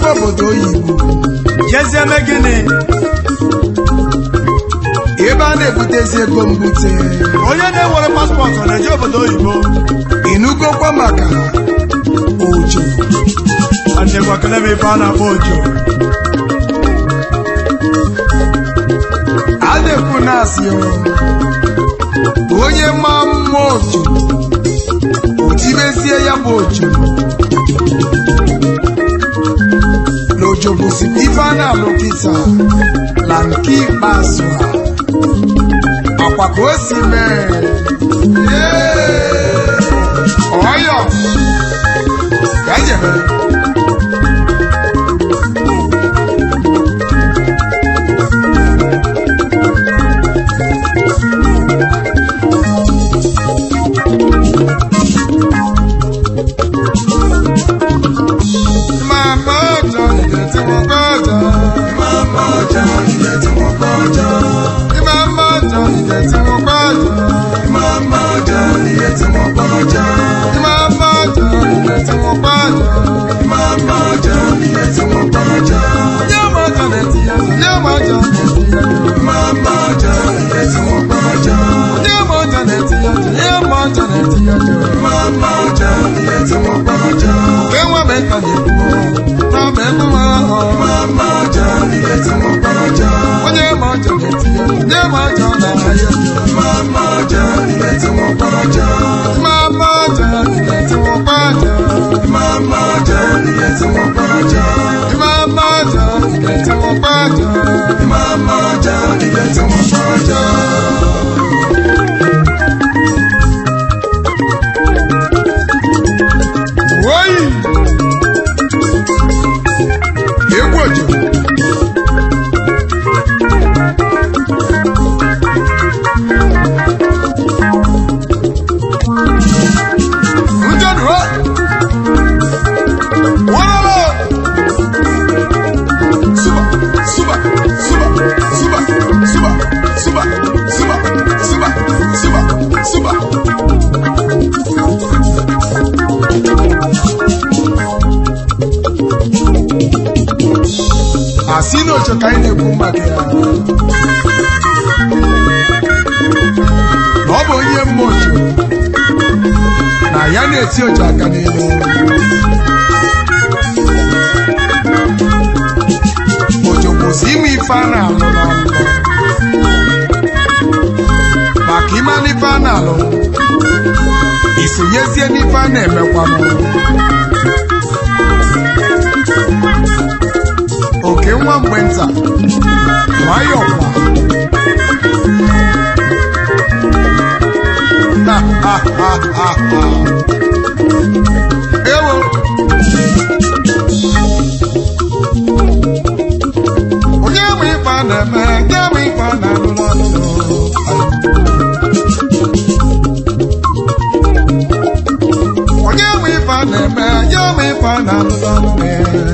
ejekwa obodo oyibo jezie eme gịnị ebe a na-ebutezi ego mbute onye na-enwere paspọtụ na-eje obodo oyibo ịnụgokwa maka ojo andegwa kelebe ife a na-akpọ ojo a na-ekwu na-asị onye ma mma ojo otibezie ya bụ ojo n'ojo bụzi ife a na-alụ kịta na nke ikpeazụ a akwa ka o si mee ọyọ ka jebe asị n'ocho ka anyị na-ekwu maka ya na ọ bụ onye mma ocho na ya na-eti ocho aka n'elu ocho kwụsị ime ife a na-alụ n'ọlụ maka ime n'ife a na-alụ isonyezie n'ife a na-emekwa oke nwa mgbe nta nwayọ kwa ewo onye nwe ife a na-eme onye nwe ife a na-alụ n'ọlụ onye nwe ife a na-eme onye nwe ife a na-alụ n'ọlụ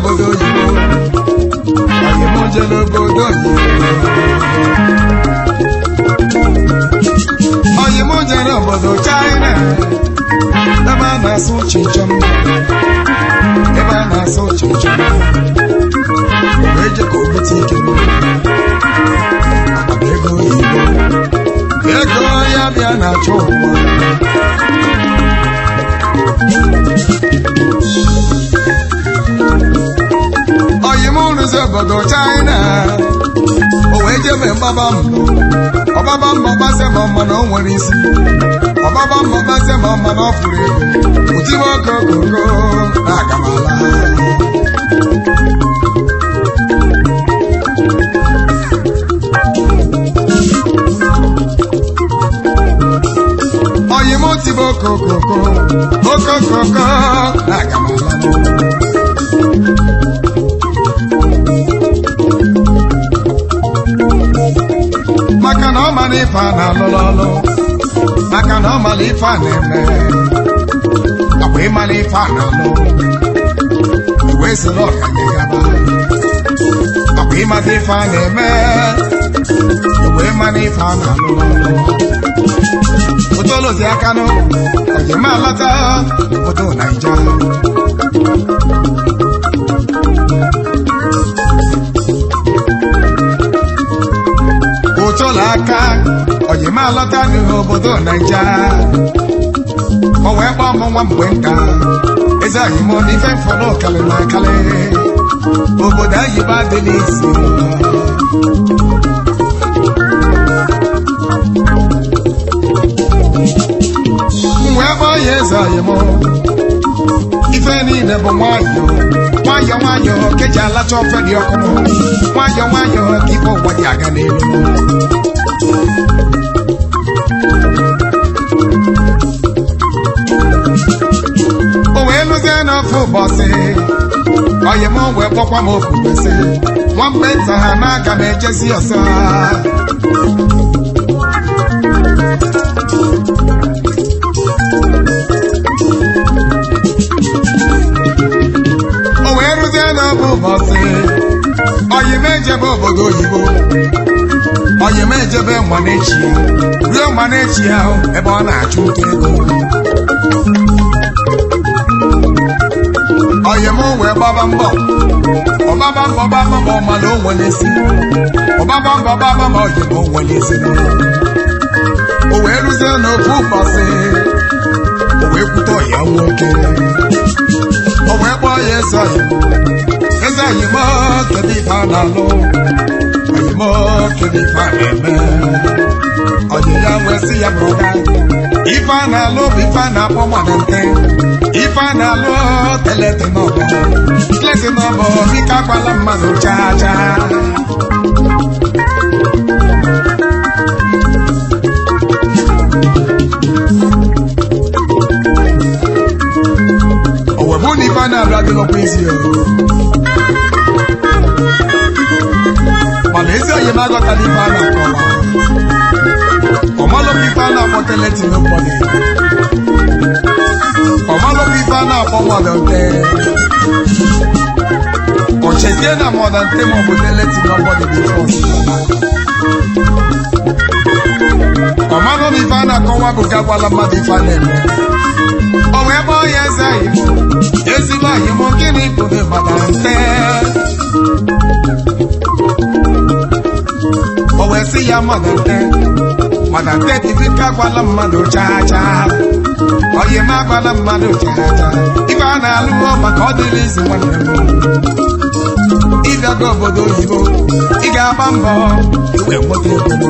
obodo oyibo anyị m jere obodo oyibo anyị m jere obodo China ebe a na-asụ chinchem ebe a na-asụ chinchem wee je ka obute ike maka ego oyibo ego ya bịa na-achọ ụwa oyi m rụzi obodo China o wee jebe ọgbaba mbọ gbase ma ọma na o nwere isi ọgbaba mbọ gbase ma ọma na ọ fụrụ ego otibe okokoko na agamala oyi m tibe okokoko na agamala maka na ọ mara ife a na-alụlụ ọlụ maka na ọ mara ife a na-eme akwa ịmara ife a na-alụ iwe sịrị ọganye gaba akwa ịmata ife a na-eme iwe mara ife a na-alụlụ ọlụ otolozi aka nụ ọjema alọta obodo Naija otola aka ojima alọta n'obodo Naija o wee gba ọmụ nwa mgbe nka eze anyị mụ n'ife mfọdụ kalị na akalị obodo anyị bụ adịla isi wee gba ya eze anyị mụ ife niile bụ nwayọ keji alacha ofe dị ọkụ nwayọ ka ife ụwa dị aga n'elu o wee lụzie n'ofe ụbọchị oyi m wee kpọkwa m ofu kwesị nwamgbe nta ha n'aka m ejezi ọsọ oyi m ejebe obodo oyibo oyi m ejebe nwanechi ya ruo nwanechi ya ebe ọ na-achụ ụtọ ego oyi m wee gbaba mbọ ọgbaba mbọ ọmala o nwere isi ọgbaba mbọ oyi m o nwere isi o wee rụzie n'ofu ụbọchị o wee kwute ọya nwoke o wee kpọọ ya eze oyi eze anyị m kedu ife a na-alụ anyị m kedu ife a na-eme onye ya wee sị ya brọda ife a na-alụ bụ ife a na-akpọ mmadụ nke ife a na-alụ teleti n'ọbọ biko agbala mmadụ chaa o wee bụ na ife a na-alụ adịghịkwa isi mana ezi onye m agọtala ife a na-akọwa ọmalụkwa ife a na-akpọ teleti n'ụbọdị ọmalụkwa ife a na-akpọ mọdante ọchezie na mọdante maọbụ teleti n'ụbọdị bụ ife ọsịsala ọmalụ na ife a na-akọwa bụ ka gwala mmadụ ife a na-eme o wee gbaa ya eze anyị ezigbo anyị mụ gịnị bụrụ mọdante o wee sị ya mọdante dịbika gwala mmadụ chaa oyi m agwala mmadụ chaa ife a na-alụọ maka ọ dịrị izi nwanne m ịbịago obodo oyibo ị ga-agba mbọ iwe nweta ego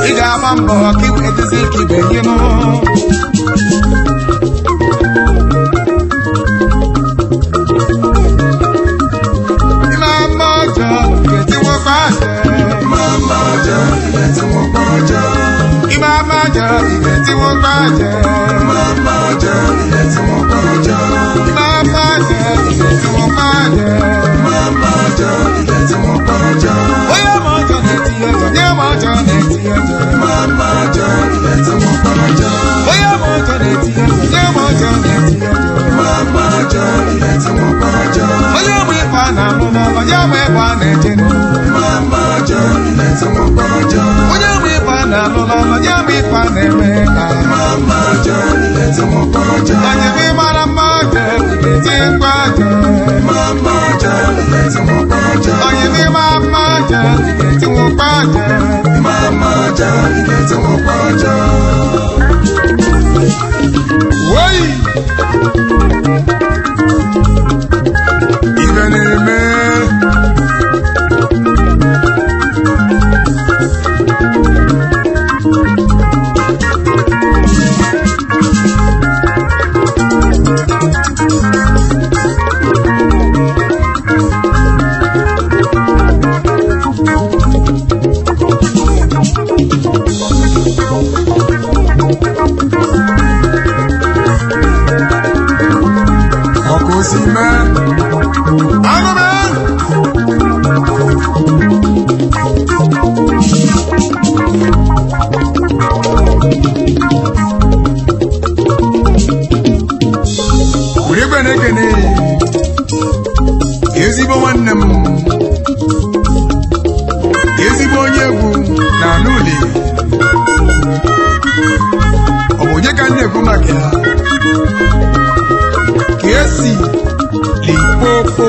ị ga-agba mbọ ka iwe edozi ike ibe ihe na-eje mama ọjọọ na-ete nwoke ọjọọ onye bụ ife a na-alụla onye bụ ife a na-eme mama ọjọọ na-ete nwoke ọjọọ onye bụ ịmara mma ọjọọ eti mkpa ọjọọ mama ọjọọ na-ete nwoke ọjọọ onye bụ ịmara mma ọjọọ eti nwoke ọjọọ mama ọjọọ na-ete nwoke ọjọọ woyi ibe na-eme ezigbo nwanne m ezigbo onye egwu na n'ụlọ ọ bụ onye ka m na-ekwu maka ya ka esi Limpopo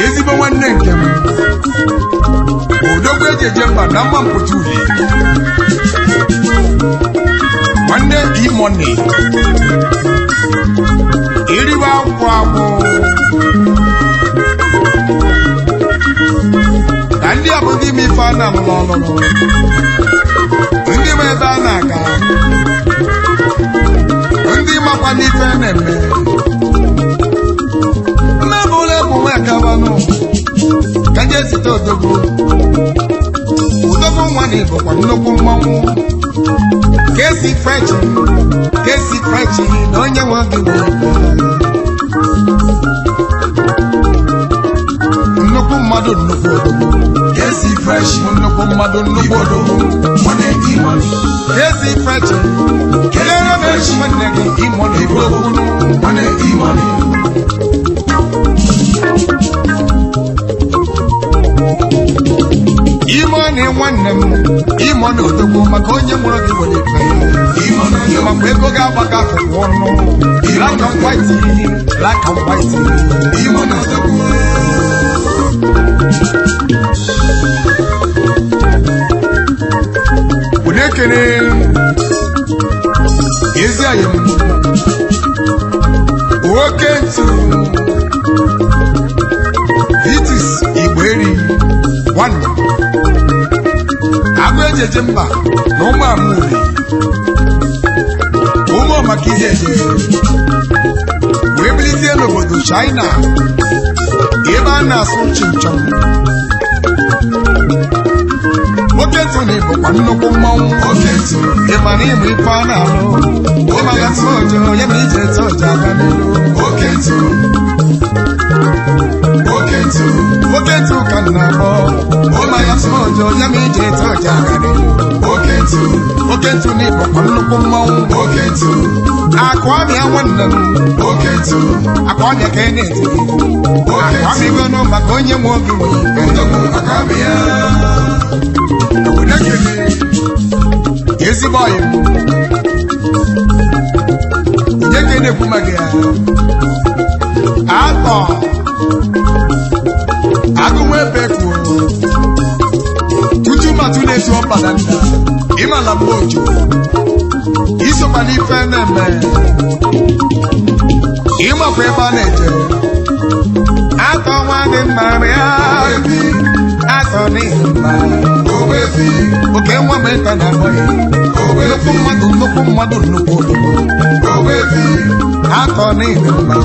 ezigbo nwanne nke m odogwu eji eje mba na mma mpụta uli nwanne imoni iriba akwụkwọ akwụ ka ndị abụghị m ife a na-alụrụ ọlụrụ ndị ma ebe a na-aga ndị makwa n'ife na-eme mmebụla ebu nwa akabanụ ka nje site odogwu nwa na ịbụkwa nnukwu mmanwụ kesi frechi na onye nwe gị nnukwu mmadụ nnukwu odogwu kesi frechi nnukwu mmadụ nnukwu odogwu kesi frechi kelere m echi nwanne gị ịmụ na ebe okwu imoni nwanne m imoni odogwu maka onye mụrụ gị nwere ife maka ego ga-agbaka akwụkwọ ọnụ black and white imoni odogwu ụdị ekele ezi anyị m oke ntu itis igbo eri nwanne agụ ejeje mba na ụmụ amụri ụmụ maka ihe eje wee bilizie n'obodo China ebe a na-asụ chinchọm oke ntụ na ịbụkwa nnukwu mmanwụ ịma na ịmụ ife a na-alụ ịmaka tụ ojo ya ma ije ete ojo aga n'ilu oke ntụ ka m na-akpọ ịmaka tụ ojo ya ma ije ete ojo aga n'ilu oke ntụ na ịbụkwa nnukwu mmanwụ akụ abịa nwanne m akụ abịa ka ị na-eti akụ abịagonụ maka onye nwe oge ezigbo ọyị onye ka na-ekwu maka ya atọ agụnwa ebe kwuo tutu matụ na-etu ọbada nda ịmala mgbe ojo isokwa n'ife na-eme ịmakwa ebe a na-eje atọ nwa dị mma ya atọ n'ihi mma oke nwa m ịta na abọghị nnukwu mmadụ atọ n'ihi mma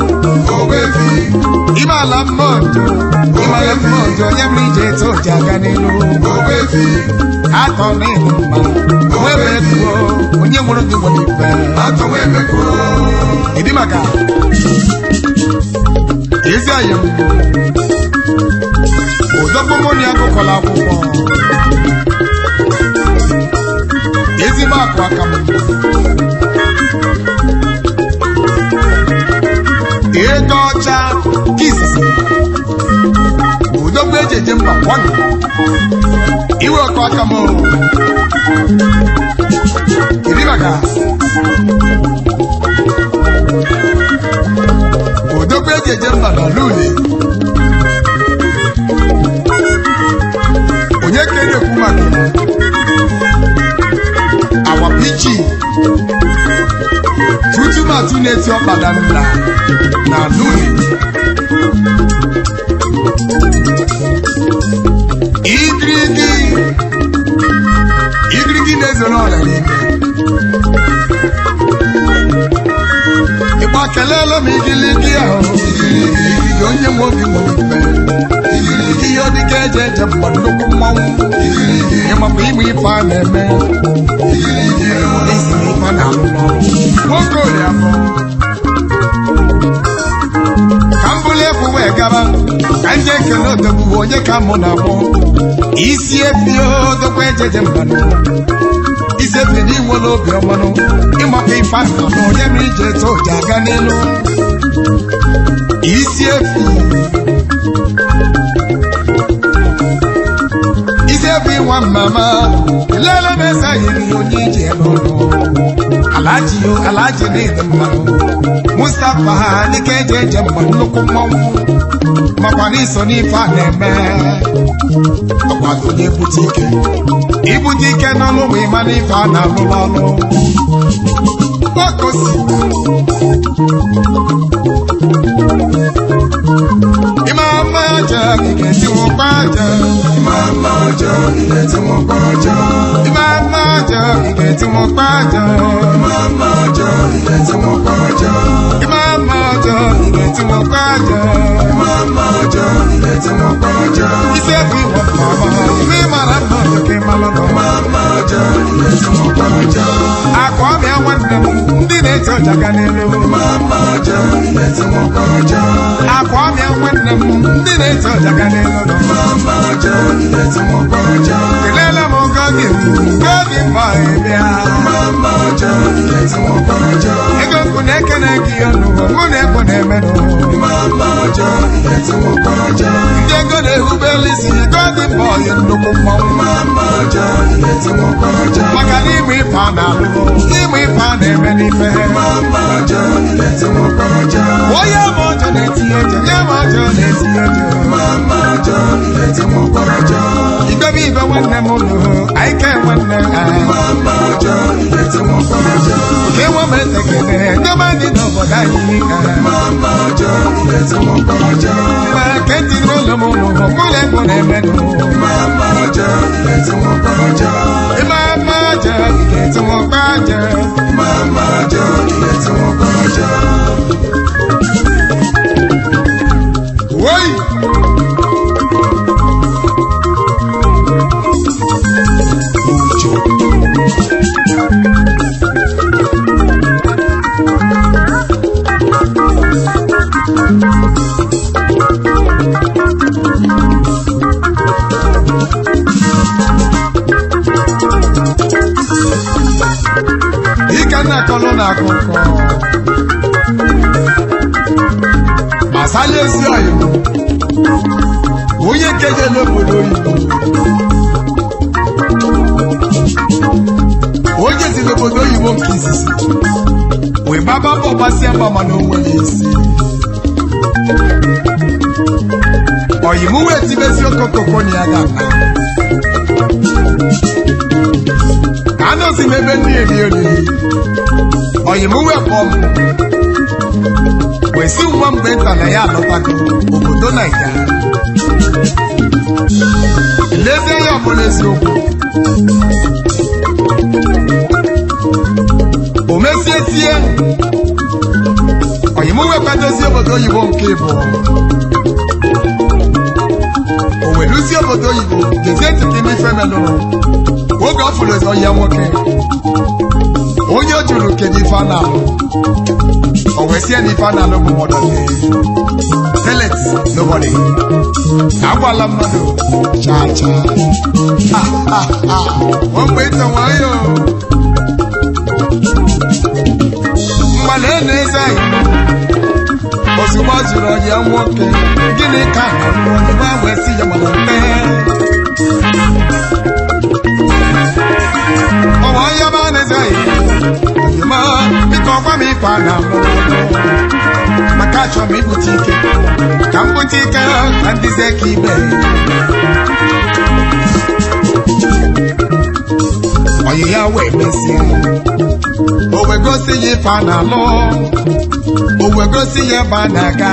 ime ala mmadụ onye m ije eto ji aga n'elu atọ n'ihi mma nwebe efuo onye nwere gị nwere ife ịdị maka ezi anyị m ụdọkpụ mụnị agụkọla akwụkwọ ezigbo akụ aka m ego ọcha izizi mba one iwe ọkọ aka m iribaga odogwu ejeje mba na lule onye kere ekwu maka awa pichi tutu matu na-eti ọkpada nla na lule igirigi na-ezoro ọla n'ime ịgba kelele m igirigi ahụ igirigi onye nwe obi nwere igirigi ihe ọdịka eje eje mgbe nnukwu mmanwụ ịmapụ ime ife a na-eme isi ife na-alụ n'ọrụ nwoke ori abụọ ka m bụrụ efu wee gaba ka nje ekele odogwu onye ka mụ na-abụ isi efi odogwu ejeje mbanụ isi efi n'iwere obi ọmanụ ịmapụ ife ahụ na onye m ije eto ji aga n'elu isi efi nwa mama lele mesa yiri onye ije n'ụlọ alaji n'ịdị mmanụ Mustapha ha dịka eje eje mgbe nnukwu mmanwụ makwa n'iso n'ife a na-eme ọkwado onye ibute ike n'ọlụ ma ịma n'ife a na-alụrụ ọlụ okosi Imam aja igeti wọpa aja Imam aja igeti wọpa aja Imam aja igeti wọpa aja Imam aja igeti wọpa aja Imam aja igeti wọpa aja Imam aja igeti wọpa aja Ise bi wọpa aja Ime mara mma yoke malọdọ Imam aja igeti wọpa aja Akwa mi awanne ndị na-eti ọja ga n'elu Imam aja igeti wọpa aja Akwa mi awanne ndị na-eti ọja ga n'elu Mama aja igeti wọpa aja kelele m gọgị mba ebea Mama aja igeti wọpa aja ego nkụ na-ekene gị ọnụ mụ na ekwo na-emenụ Mama aja igeti wọpa aja ndị ego na-ehubele isi gọgị mba ọyị nnukwu mmanwụ Mama aja igeti wọpa aja maka na ịmụ ife a na-alụ ịmụ ife a na-eme n'ife Mama aja igeti wọpa aja onye ma ọjọ na-etinye eje nye ma ọjọ na-etinye eje Mama aja igeti wọpa aja igbe igbe nwanne m ụlọ aike nwanne Mama aja igeti wọpa aja ke nwa m etekene ndebe dị n'obodo anyị Mama aja igeti wọpa aja ma ke ndị n'ụlọ m ụlọ mụlọ egbo na-emenụ Mama aja igeti wọpa aja Mama aja igeti wọpa aja Mama aja igeti wọpa aja Woi Ikana kono na akụkọ masali ezi oyibo onye keje n'obodo oyibo onye si n'obodo oyibo nke izizi wee gbaba mbọ gbasịa mgba mana onwe n'isi oyibo wee tibezi okokoko na ya ga-ana anọzi m ebe ndị eri oriri oyibo wee kpọọ m wee si nwa mgbe nta na ya alọtago obodo Naija lezie ya ọbụla eziokwu o mesie tie oyibo wee kwadozie obodo oyibo nke ịbụọ o wee luzie obodo oyibo gezie ntị gị n'ife melụrụ oge ọ fụrụ ezi ọhịa nwoke onye o juru kedu ife a na-alụ o wee sie na ife a na-alụ bụ mmadụ telet nobody agwala mmadụ chaa chaa mgbe ịtọ nwayọ mgbalị na-eze anyị ozugbo jụrụ ya nwoke gịnị ka onye ma wee si ya gbara mpe ọwa ya ma na-ezeghị ma biko gwa m ife a na-alụ maka achọ m ibute ike ka m bute ike na ndịze ka ibe onye ya wee mesie o wee gosi ya ife a na-alụ o wee gosi ya ebe a na-aga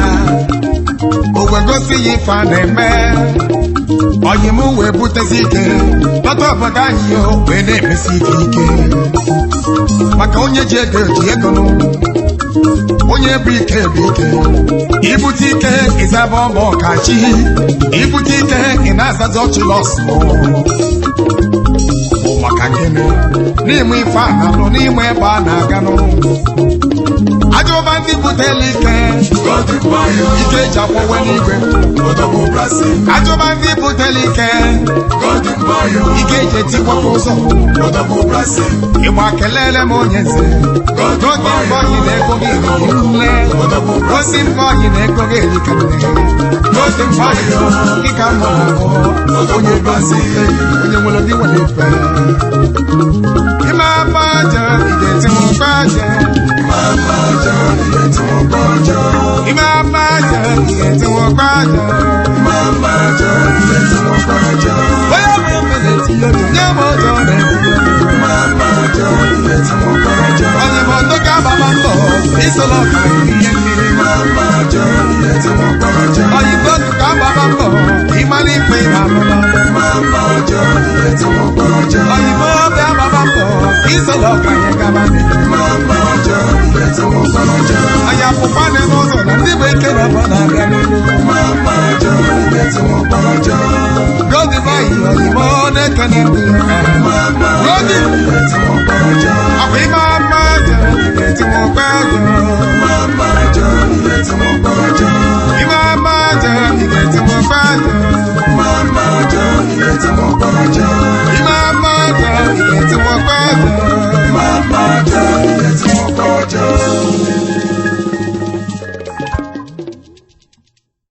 o wee gosi ya ife a na-eme onye m wee butezi ike lọta obodo anyị wee na-emesi ife ike maka onye ji ego ji ego onye bụ ike bụ ike ibute ike ịzaba ọma ọkachi ibute ike ị na-azazi ọchịlọsụ maka gịnị n'ime ife a na-alụ n'ime ebe a na-aga n'ụlọ ajọba ndị butela ike ike ji akwụwe n'igwe ajọba ndị butela ike ike ji etikwapụ ụzọ ịgba kelele m onye nze n'oge mgbe ọyị na-ego gị nle osi mgbe ọyị na-ego gị erika nne n'oge mgbe ọyị gị ka mma onye gozi onye nwere gị nwere ife ime ama aja ị ga-etinwekwa aja Imam aja ite won gbaja Oya mo mele ti yo nya mo jo le Imam aja ite won gbaja Oni mo to ka baba nbo isolo ka ni Imam aja ite won gbaja Oyi to ka baba nbo imani pe na lo Imam aja ite won gbaja Oyi mo be baba nbo isolo ka ye ka ba ni Imam aja ite won gbaja Aya pupane no so na ndi be ke na ba na